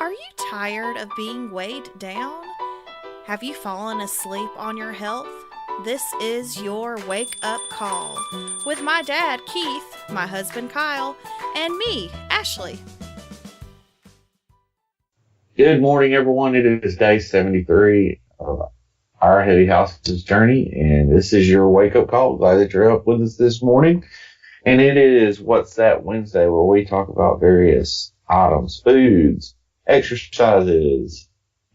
Are you tired of being weighed down? Have you fallen asleep on your health? This is your wake up call with my dad, Keith, my husband, Kyle, and me, Ashley. Good morning, everyone. It is day 73 of our Heavy Houses journey, and this is your wake up call. Glad that you're up with us this morning. And it is What's That Wednesday, where we talk about various items, foods, exercises,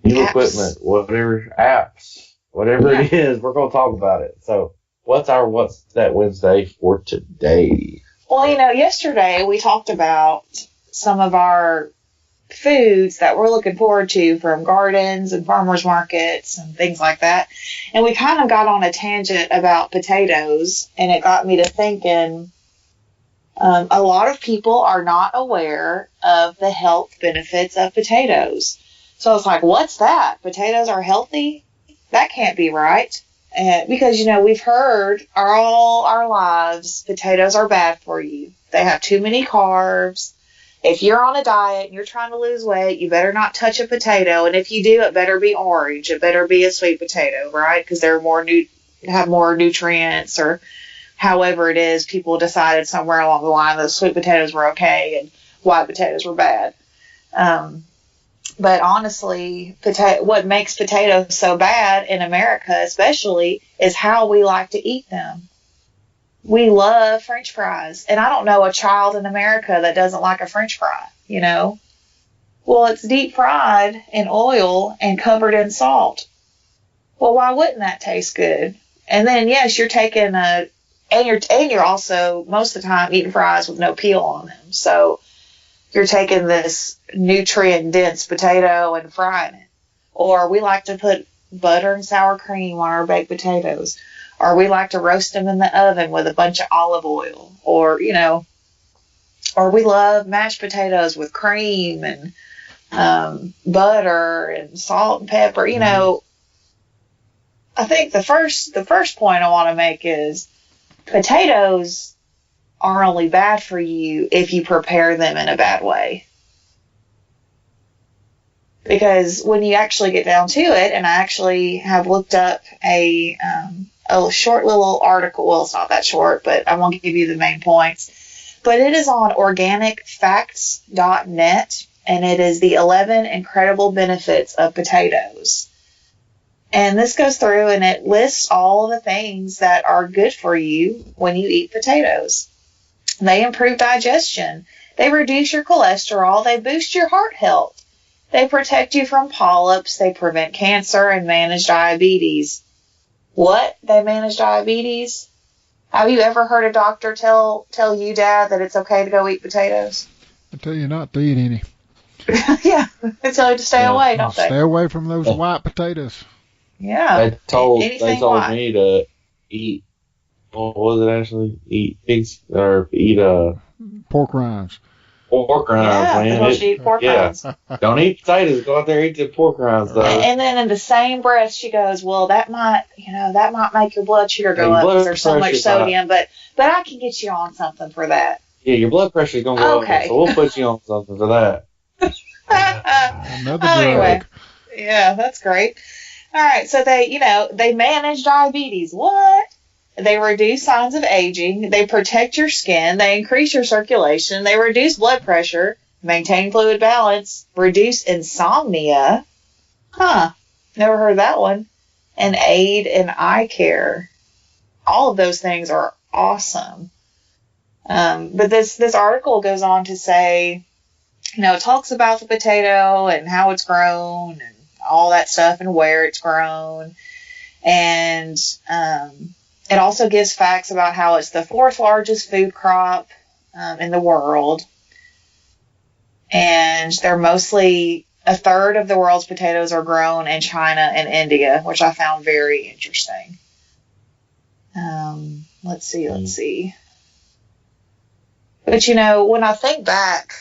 new equipment, whatever, apps, whatever it is, we're going to talk about it. So What's That Wednesday for today? Well, yesterday we talked about some of our foods that we're looking forward to from gardens and farmers markets and things like that. And we kind of got on a tangent about potatoes, and it got me to thinking, a lot of people are not aware of the health benefits of potatoes. So I was like, what's that? Potatoes are healthy? That can't be right. Because, we've heard all our lives, potatoes are bad for you. They have too many carbs. If you're on a diet and you're trying to lose weight, you better not touch a potato. And if you do, it better be orange. It better be a sweet potato, right? Because they're have more nutrients, or however it is, people decided somewhere along the line that sweet potatoes were okay and white potatoes were bad. But honestly, what makes potatoes so bad in America especially is how we like to eat them. We love French fries, and I don't know a child in America that doesn't like a French fry, Well, it's deep fried in oil and covered in salt. Well, why wouldn't that taste good? And then, yes, you're taking you're also most of the time eating fries with no peel on them. So you're taking this nutrient-dense potato and frying it. Or we like to put butter and sour cream on our baked potatoes. Or we like to roast them in the oven with a bunch of olive oil. Or, or we love mashed potatoes with cream and butter and salt and pepper. I think the first point I want to make is potatoes are only bad for you if you prepare them in a bad way. Because when you actually get down to it, and I actually have looked up a short little article. Well, it's not that short, but I won't give you the main points. But it is on organicfacts.net, and it is the 11 incredible benefits of potatoes. And this goes through and it lists all the things that are good for you when you eat potatoes. They improve digestion. They reduce your cholesterol. They boost your heart health. They protect you from polyps. They prevent cancer and manage diabetes. What? They manage diabetes? Have you ever heard a doctor tell you, Dad, that it's okay to go eat potatoes? I tell you not to eat any. Yeah, they tell you to stay away, don't they? Stay away from those white potatoes. Yeah. They told me to eat, what was it actually? Eat pigs, or eat pork rinds. Pork rinds, man. Eat pork rinds. Don't eat potatoes. Go out there and eat the pork rinds, though. And then in the same breath, she goes, well, that might make your blood sugar go up because there's so much sodium, but I can get you on something for that. Yeah, your blood pressure is going to go up, so we'll put you on something for that. Another drug. Anyway, yeah, that's great. All right, so they manage diabetes. What? They reduce signs of aging. They protect your skin. They increase your circulation. They reduce blood pressure, maintain fluid balance, reduce insomnia. Never heard of that one. And aid in eye care. All of those things are awesome. But this article goes on to say, it talks about the potato and how it's grown and all that stuff and where it's grown. And it also gives facts about how it's the 4th largest food crop in the world. And they're mostly, a third of the world's potatoes are grown in China and India, which I found very interesting. Let's see. But, when I think back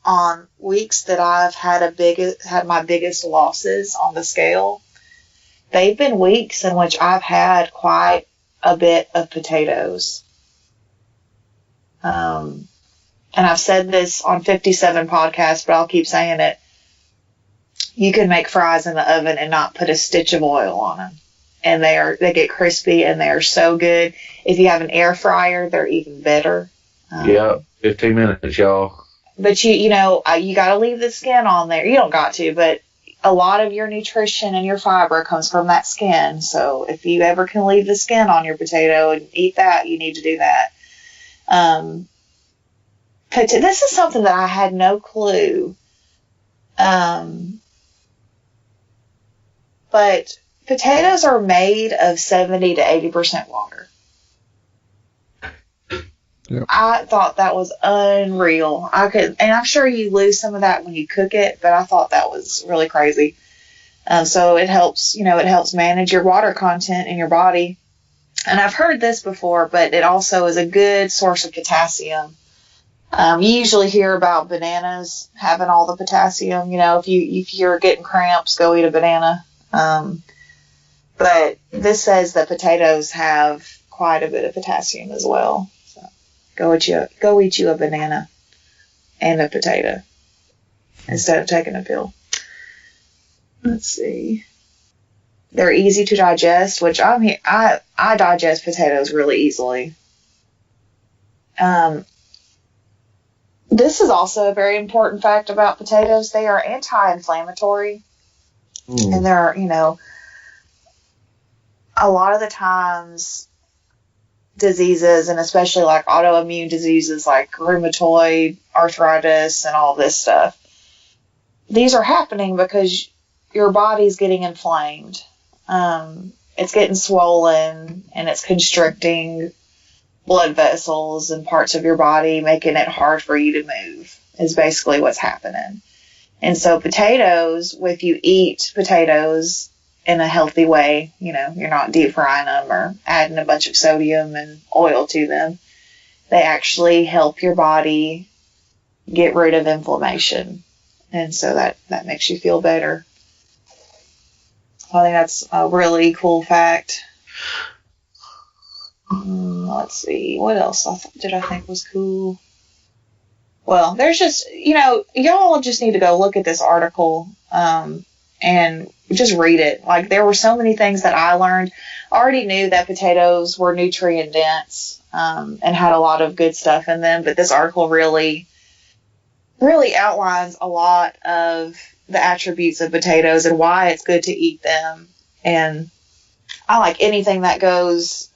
on weeks that I've had my biggest losses on the scale, they've been weeks in which I've had quite a bit of potatoes. And I've said this on 57 podcasts, but I'll keep saying it. You can make fries in the oven and not put a stitch of oil on them. And they get crispy and they are so good. If you have an air fryer, they're even better. Yeah, 15 minutes, y'all. But you got to leave the skin on there. You don't got to, but a lot of your nutrition and your fiber comes from that skin. So if you ever can leave the skin on your potato and eat that, you need to do that. This is something that I had no clue. But potatoes are made of 70 to 80% water. Yep. I thought that was unreal. And I'm sure you lose some of that when you cook it, but I thought that was really crazy. So it helps manage your water content in your body. And I've heard this before, but it also is a good source of potassium. You usually hear about bananas having all the potassium. If you're getting cramps, go eat a banana. But this says that potatoes have quite a bit of potassium as well. So go eat you a banana and a potato instead of taking a pill. Let's see. They're easy to digest, which I digest potatoes really easily. This is also a very important fact about potatoes. They are anti-inflammatory. And they're, a lot of the times diseases, and especially like autoimmune diseases like rheumatoid arthritis and all this stuff, these are happening because your body's getting inflamed. It's getting swollen and it's constricting blood vessels and parts of your body, making it hard for you to move, is basically what's happening. And so potatoes, if you eat potatoes in a healthy way, you're not deep frying them or adding a bunch of sodium and oil to them, they actually help your body get rid of inflammation. And so that makes you feel better. I think that's a really cool fact. Let's see. What else did I think was cool? Well, there's just, y'all just need to go look at this article and just read it. Like, there were so many things that I learned. I already knew that potatoes were nutrient dense and had a lot of good stuff in them, but this article really, really outlines a lot of the attributes of potatoes and why it's good to eat them. And I like anything that goes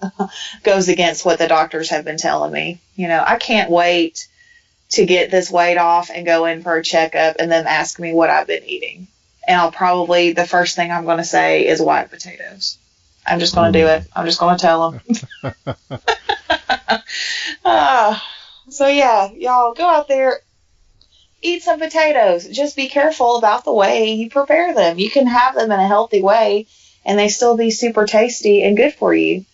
against what the doctors have been telling me. I can't wait to get this weight off and go in for a checkup and then ask me what I've been eating. And the first thing I'm going to say is white potatoes. I'm just going to do it. I'm just going to tell them. So yeah, y'all go out there, eat some potatoes. Just be careful about the way you prepare them. You can have them in a healthy way and they still be super tasty and good for you.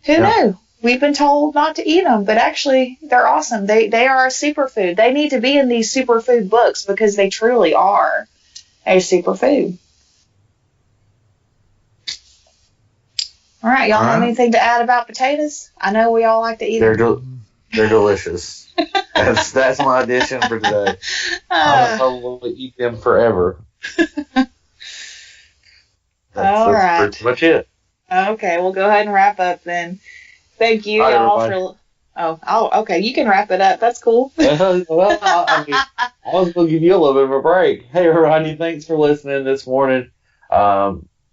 Who knew? We've been told not to eat them, but actually they're awesome. They are a superfood. They need to be in these superfood books because they truly are a superfood. All right, y'all have anything to add about potatoes? I know we all like to eat them. They're delicious. That's my addition for today. I'll probably eat them forever. That's pretty much it. Okay, we'll go ahead and wrap up then. Thank you, y'all, for... okay, you can wrap it up. That's cool. I was going to give you a little bit of a break. Hey, everybody, thanks for listening this morning.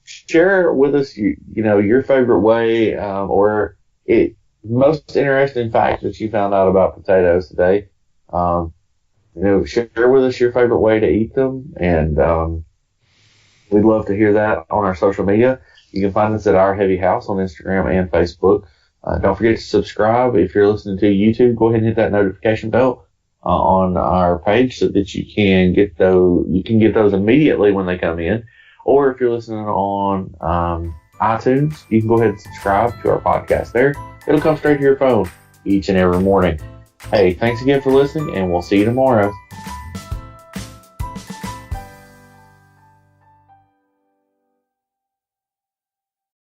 Share with us, your favorite way or most interesting fact that you found out about potatoes today. Share with us your favorite way to eat them, and we'd love to hear that on our social media. You can find us at Our Heavy House on Instagram and Facebook. Don't forget to subscribe. If you're listening to YouTube, go ahead and hit that notification bell on our page so that you can get those immediately when they come in. Or if you're listening on iTunes, you can go ahead and subscribe to our podcast there. It'll come straight to your phone each and every morning. Hey, thanks again for listening, and we'll see you tomorrow.